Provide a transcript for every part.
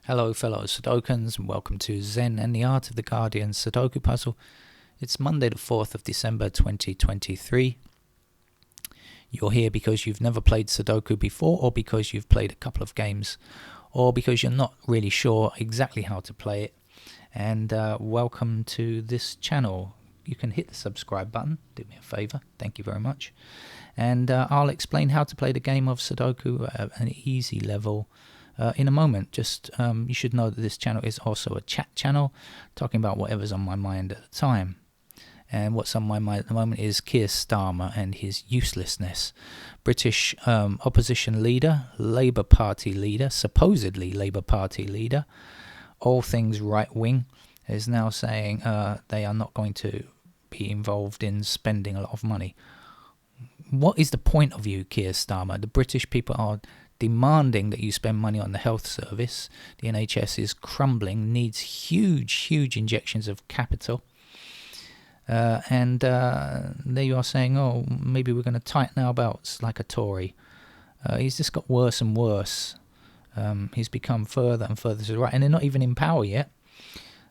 Hello fellow Sudokans and welcome to Zen and the Art of the Guardian Sudoku Puzzle. It's Monday the 4th of December 2023. You're here because you've never played Sudoku before, or because you've played a couple of games, or because you're not really sure exactly how to play it. And welcome to this channel. You can hit the subscribe button, do me a favour, thank you very much. And I'll explain how to play the game of Sudoku at an easy level in a moment. Just you should know that this channel is also a chat channel, talking about whatever's on my mind at the time. And what's on my mind at the moment is Keir Starmer and his uselessness. British opposition leader, Labour Party leader, supposedly Labour Party leader, all things right wing, is now saying they are not going to be involved in spending a lot of money. What is the point of you, Keir Starmer? The British people are demanding that you spend money on the health service. The NHS is crumbling, needs huge injections of capital. And there you are saying, oh, maybe we're going to tighten our belts like a Tory. He's just got worse and worse. He's become further and further to the right, and they're not even in power yet.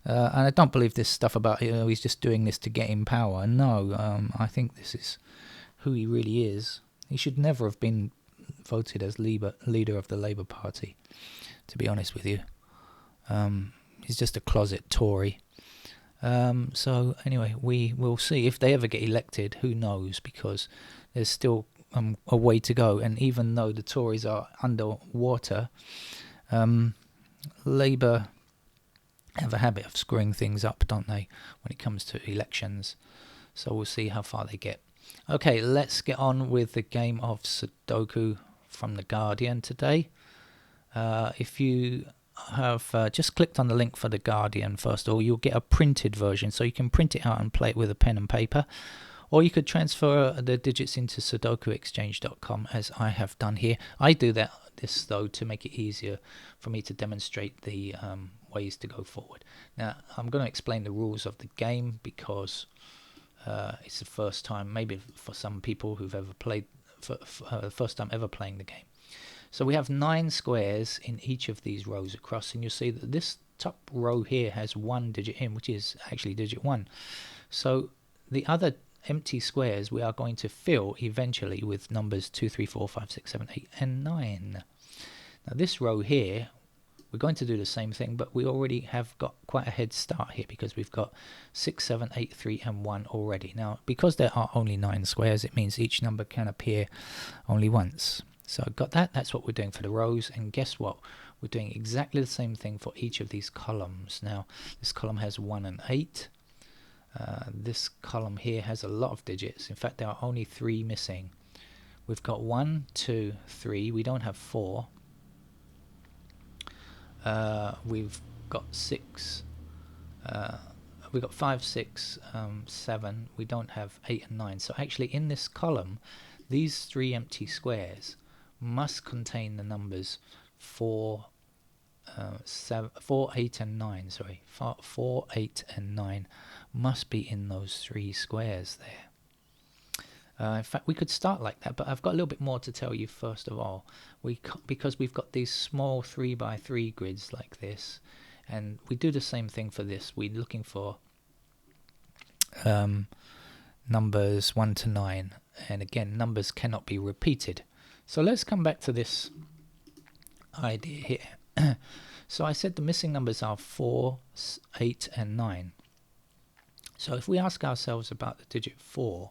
And I don't believe this stuff about, he's just doing this to get in power. No, I think this is who he really is. He should never have been voted as leader of the Labour Party, to be honest with you. He's just a closet Tory. So anyway, we will see if they ever get elected. Who knows, because there's still a way to go. And even though the Tories are underwater, Labour have a habit of screwing things up, don't they, when it comes to elections. So we'll see how far they get. Okay, let's get on with the game of Sudoku from The Guardian today. If you have just clicked on the link for The Guardian, first of all, you'll get a printed version, so you can print it out and play it with a pen and paper. Or you could transfer the digits into sudokuexchange.com, as I have done here. I do this though to make it easier for me to demonstrate the ways to go forward. Now, I'm going to explain the rules of the game because it's the first time, maybe for some people who've ever played, for the first time ever playing the game. So we have 9 squares in each of these rows across, and you'll see that this top row here has 1 digit in, which is actually digit 1. So the other empty squares we are going to fill eventually with numbers 2, 3, 4, 5, 6, 7, 8, and 9. Now this row here, we're going to do the same thing, but we already have got quite a head start here because we've got 6, 7, 8, 3, and 1 already. Now, because there are only 9 squares, it means each number can appear only once. So got that. That's what we're doing for the rows. And guess what? We're doing exactly the same thing for each of these columns. Now, this column has 1 and 8. This column here has a lot of digits. In fact, there are only 3 missing. We've got 1, 2, 3. We don't have 4. We've got 6. We've got 5, 6, 7. We don't have 8 and 9. So actually, in this column, these 3 empty squares must contain the numbers 4, 8, and 9. Sorry, 4, 8, and 9 must be in those 3 squares there. In fact, we could start like that, but I've got a little bit more to tell you first of all. Because we've got these small 3x3 grids like this, and we do the same thing for this. We're looking for numbers 1 to 9, and again, numbers cannot be repeated. So let's come back to this idea here. So I said the missing numbers are 4, 8, and 9. So if we ask ourselves about the digit 4,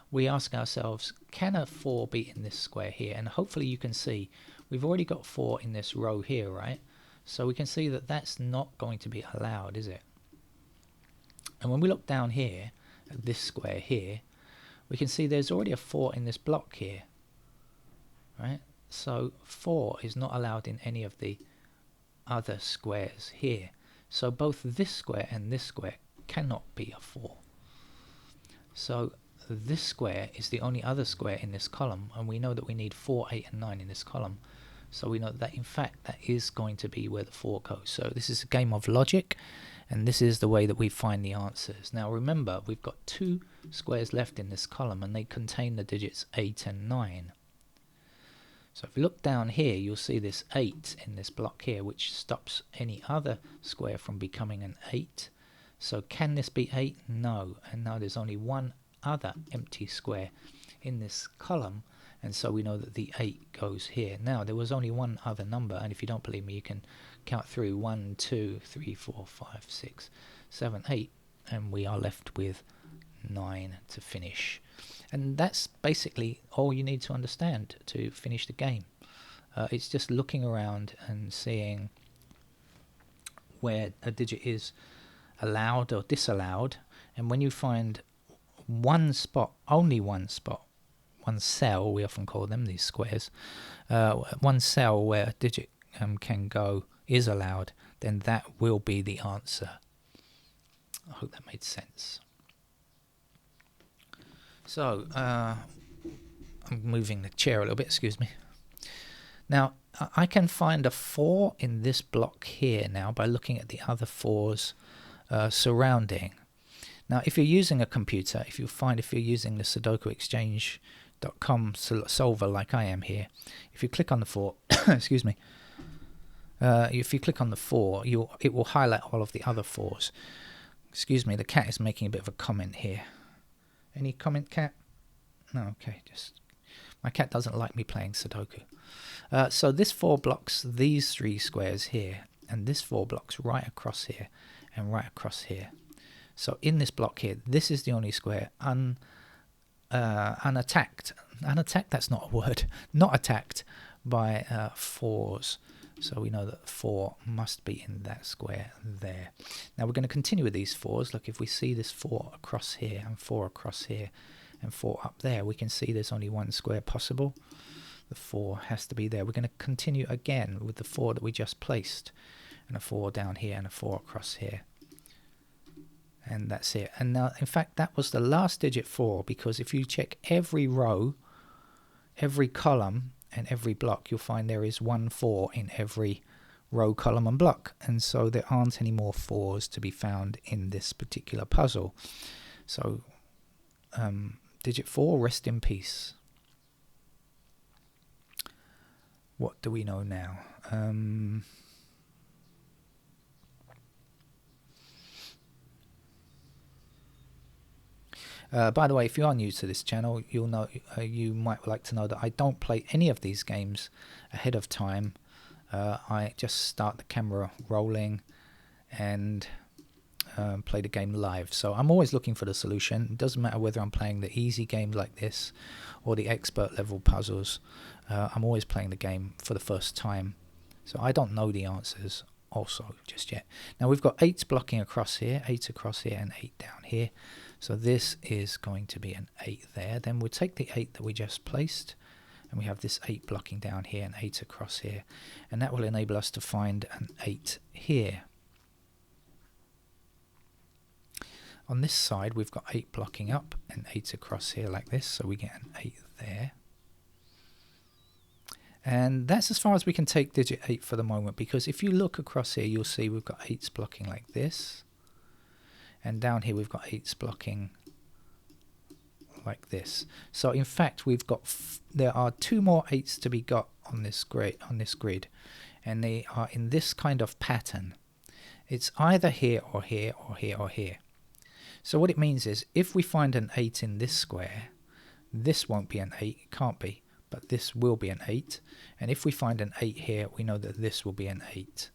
we ask ourselves, can a 4 be in this square here? And hopefully you can see we've already got 4 in this row here, right? So we can see that that's not going to be allowed, is it? And when we look down here at this square here, we can see there's already a 4 in this block here, right? So 4 is not allowed in any of the other squares here. So both this square and this square cannot be a 4. So this square is the only other square in this column, and we know that we need 4, 8, and 9 in this column. So we know that in fact that is going to be where the 4 goes. So this is a game of logic, and this is the way that we find the answers. Now remember, we've got 2 squares left in this column, and they contain the digits 8 and 9. So if you look down here, you'll see this 8 in this block here, which stops any other square from becoming an 8. So can this be 8? No. And now there's only one other empty square in this column, and so we know that the 8 goes here. Now there was only one other number, and if you don't believe me, you can count through 1, 2, 3, 4, 5, 6, 7, 8, and we are left with 9 to finish. And that's basically all you need to understand to finish the game. It's just looking around and seeing where a digit is allowed or disallowed, and when you find one spot, only one spot, one cell, we often call them, these squares, one cell where a digit can go is allowed, then that will be the answer. I hope that made sense. So, I'm moving the chair a little bit, excuse me. Now, I can find a 4 in this block here now by looking at the other 4s surrounding. Now, if you're using a computer, if you're using the Sudoku Exchange.com solver like I am here, if you click on the 4, excuse me, if you click on the 4, it will highlight all of the other 4s. Excuse me, the cat is making a bit of a comment here. Any comment, cat? No, okay, just my cat doesn't like me playing Sudoku. So this 4 blocks these 3 squares here, and this 4 blocks right across here and right across here. So in this block here, this is the only square unattacked. Unattacked, that's not a word. Not attacked by 4s. So we know that 4 must be in that square there. Now we're going to continue with these 4s. Look, if we see this 4 across here and 4 across here and 4 up there, we can see there's only one square possible. The 4 has to be there. We're going to continue again with the 4 that we just placed, and a 4 down here and a 4 across here. And that's it. And now, in fact, that was the last digit 4, because if you check every row, every column, and every block, you'll find there is 1 4 in every row, column, and block. And so there aren't any more 4s to be found in this particular puzzle. So, digit 4, rest in peace. What do we know now? By the way, if you are new to this channel, you'll know you might like to know that I don't play any of these games ahead of time. I just start the camera rolling and play the game live. So I'm always looking for the solution. It doesn't matter whether I'm playing the easy games like this or the expert level puzzles. I'm always playing the game for the first time. So I don't know the answers also just yet. Now we've got 8 blocking across here, 8 across here, and 8 down here. So this is going to be an 8 there. Then we'll take the 8 that we just placed, and we have this 8 blocking down here and 8 across here. And that will enable us to find an 8 here. On this side, we've got 8 blocking up and 8 across here like this, so we get an 8 there. And that's as far as we can take digit 8 for the moment, because if you look across here, you'll see we've got 8s blocking like this. And down here we've got 8s blocking like this. So in fact there are 2 more 8s to be got on this grid, and they are in this kind of pattern. It's either here or here or here or here. So what it means is if we find an 8 in this square, this won't be an 8, it can't be, but this will be an 8. And if we find an 8 here, we know that this will be an 8.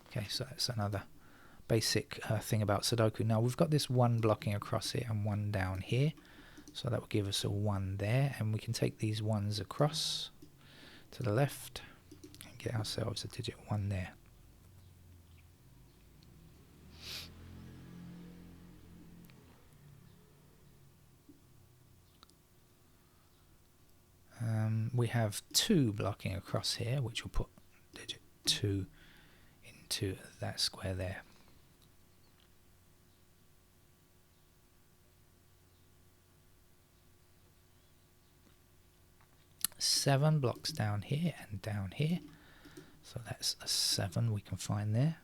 Okay, so that's another basic thing about Sudoku. Now we've got this 1 blocking across here and 1 down here, so that will give us a 1 there, and we can take these 1s across to the left and get ourselves a digit 1 there. We have 2 blocking across here, which will put digit 2 into that square there. Seven blocks down here and down here, so that's a 7 we can find there.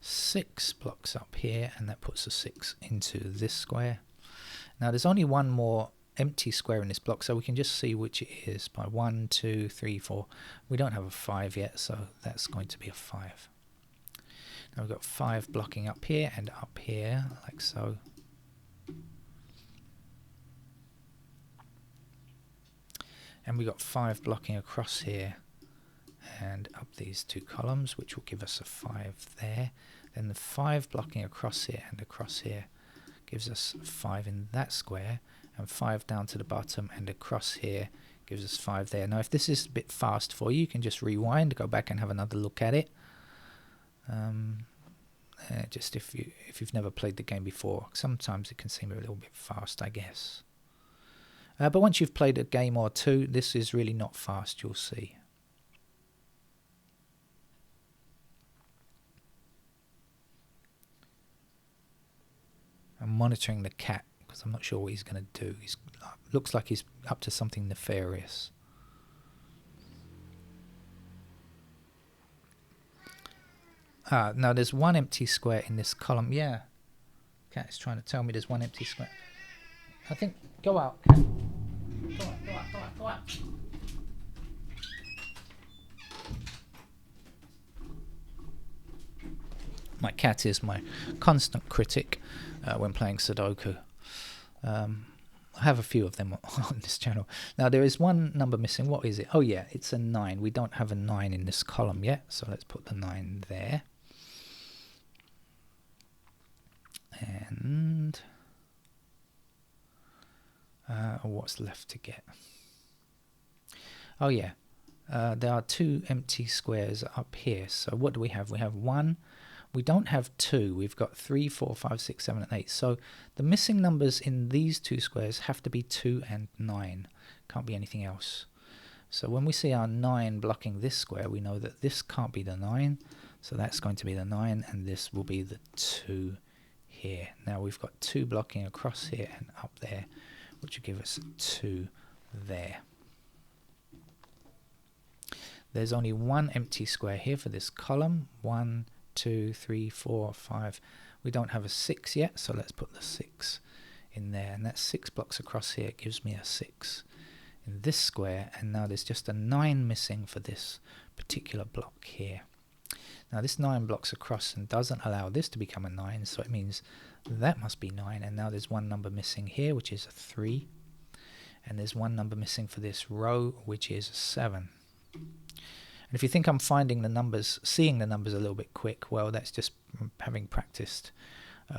6 blocks up here, and that puts a 6 into this square. Now there's only one more empty square in this block, so we can just see which it is by 1, 2, 3, 4. We don't have a 5 yet, so that's going to be a 5. Now we've got 5 blocking up here and up here, like so. And we've got 5 blocking across here and up these 2 columns, which will give us a 5 there. Then the 5 blocking across here and across here gives us 5 in that square, and 5 down to the bottom and across here gives us 5 there. Now if this is a bit fast for you, you can just rewind, go back and have another look at it. Just if you've never played the game before, sometimes it can seem a little bit fast, I guess. But once you've played a game or two, this is really not fast, you'll see. I'm monitoring the cat because I'm not sure what he's going to do. He looks like he's up to something nefarious. Now there's one empty square in this column. Yeah, cat is trying to tell me there's one empty square. I think, go out, cat. Go out. My cat is my constant critic when playing Sudoku. I have a few of them on this channel. Now there is one number missing. What is it? Oh yeah, it's a 9. We don't have a 9 in this column yet, so let's put the 9 there. And what's left to get? Oh yeah, there are 2 empty squares up here. So what do we have? We have 1. We don't have 2. We've got 3, 4, 5, 6, 7, and 8. So the missing numbers in these 2 squares have to be 2 and 9. Can't be anything else. So when we see our 9 blocking this square, we know that this can't be the 9. So that's going to be the 9, and this will be the 2 here. Now we've got 2 blocking across here and up there, which will give us 2 there. There's only one empty square here for this column. 1, 2, 3, 4, 5. We don't have a 6 yet, so let's put the 6 in there, and that's 6 blocks across here. It gives me a 6 in this square, and now there's just a 9 missing for this particular block here. Now this 9 blocks across and doesn't allow this to become a 9, so it means that must be 9, and now there's one number missing here, which is a 3, and there's one number missing for this row, which is a 7. And if you think I'm finding the numbers, seeing the numbers a little bit quick, well, that's just having practiced,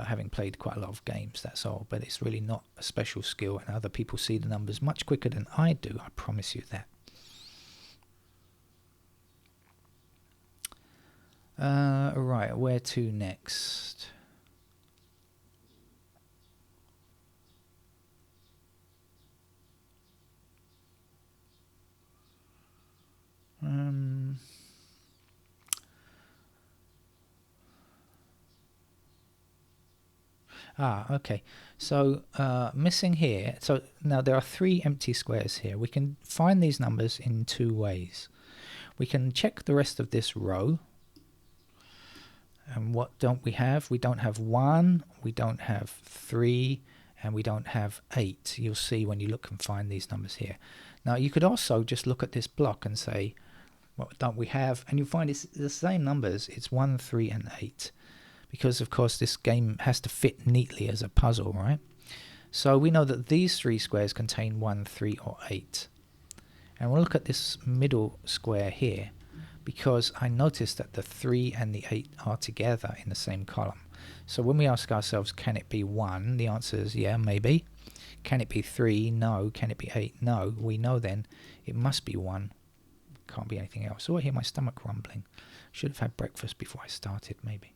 having played quite a lot of games, that's all. But it's really not a special skill, and other people see the numbers much quicker than I do, I promise you that. Right, where to next? Okay. So missing here. So now there are 3 empty squares here. We can find these numbers in 2 ways. We can check the rest of this row. And what don't we have? We don't have 1, we don't have 3, and we don't have 8. You'll see when you look and find these numbers here. Now you could also just look at this block and say, what don't we have? And you'll find it's the same numbers. It's 1, 3, and 8. Because of course this game has to fit neatly as a puzzle, right? So we know that these 3 squares contain 1, 3, or 8. And we'll look at this middle square here, because I noticed that the 3 and the 8 are together in the same column. So when we ask ourselves, can it be 1? The answer is yeah, maybe. Can it be 3? No. Can it be 8? No. We know then it must be 1. Can't be anything else. Oh, I hear my stomach rumbling. Should have had breakfast before I started, maybe.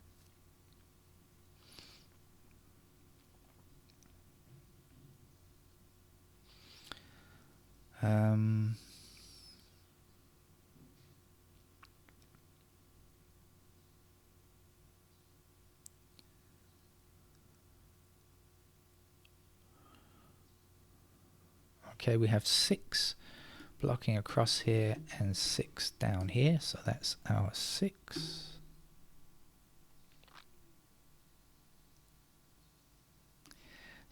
Okay, we have 6 blocking across here and 6 down here, so that's our 6.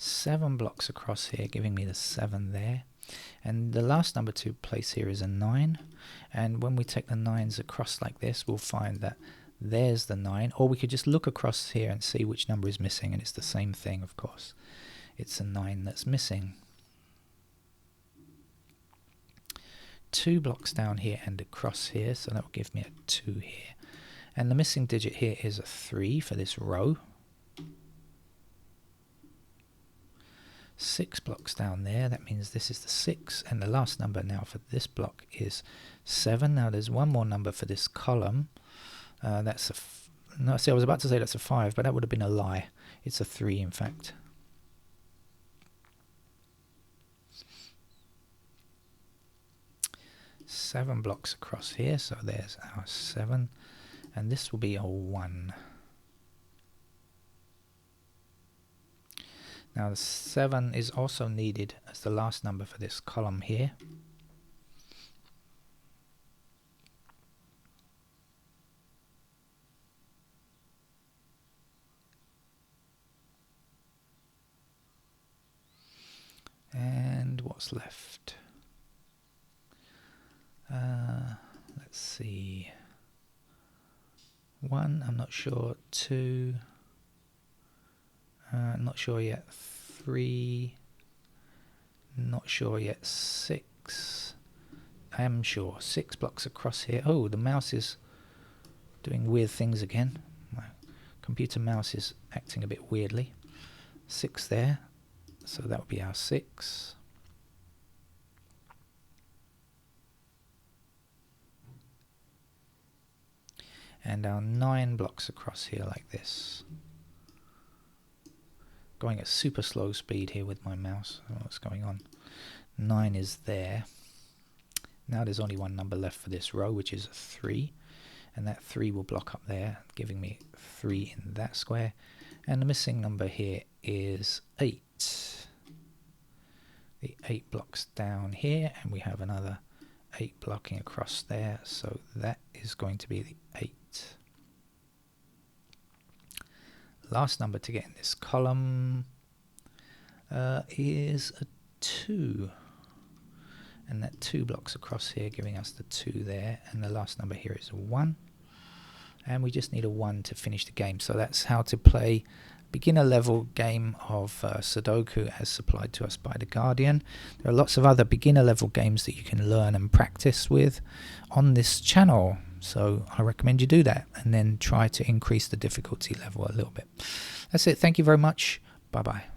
7 blocks across here, giving me the 7 there. And the last number to place here is a 9. And when we take the 9s across like this, we'll find that there's the 9. Or we could just look across here and see which number is missing, and it's the same thing, of course. It's a 9 that's missing. 2 blocks down here and across here, so that will give me a 2 here. And the missing digit here is a 3 for this row. 6 blocks down there, that means this is the 6, and the last number now for this block is 7. Now there's one more number for this column. That's a no, see, I was about to say that's a 5, but that would have been a lie. It's a 3, in fact. Seven blocks across here, so there's our 7, and this will be a 1. Now the 7 is also needed as the last number for this column here. And what's left? Let's see. 1, I'm not sure. 2, not sure yet. 3, not sure yet. 6, I am sure. 6 blocks across here. Oh, the mouse is doing weird things again. My computer mouse is acting a bit weirdly. 6 there, so that would be our 6. And our 9 blocks across here like this. Going at super slow speed here with my mouse. I don't know what's going on. 9 is there. Now there's only one number left for this row, which is a 3. And that 3 will block up there, giving me 3 in that square. And the missing number here is 8. The 8 blocks down here, and we have another 8 blocking across there, so that is going to be the 8. Last number to get in this column is a 2, and that 2 blocks across here, giving us the 2 there, and the last number here is a 1, and we just need a 1 to finish the game. So that's how to play beginner level game of Sudoku as supplied to us by The Guardian. There are lots of other beginner level games that you can learn and practice with on this channel, so I recommend you do that and then try to increase the difficulty level a little bit. That's it. Thank you very much. Bye bye.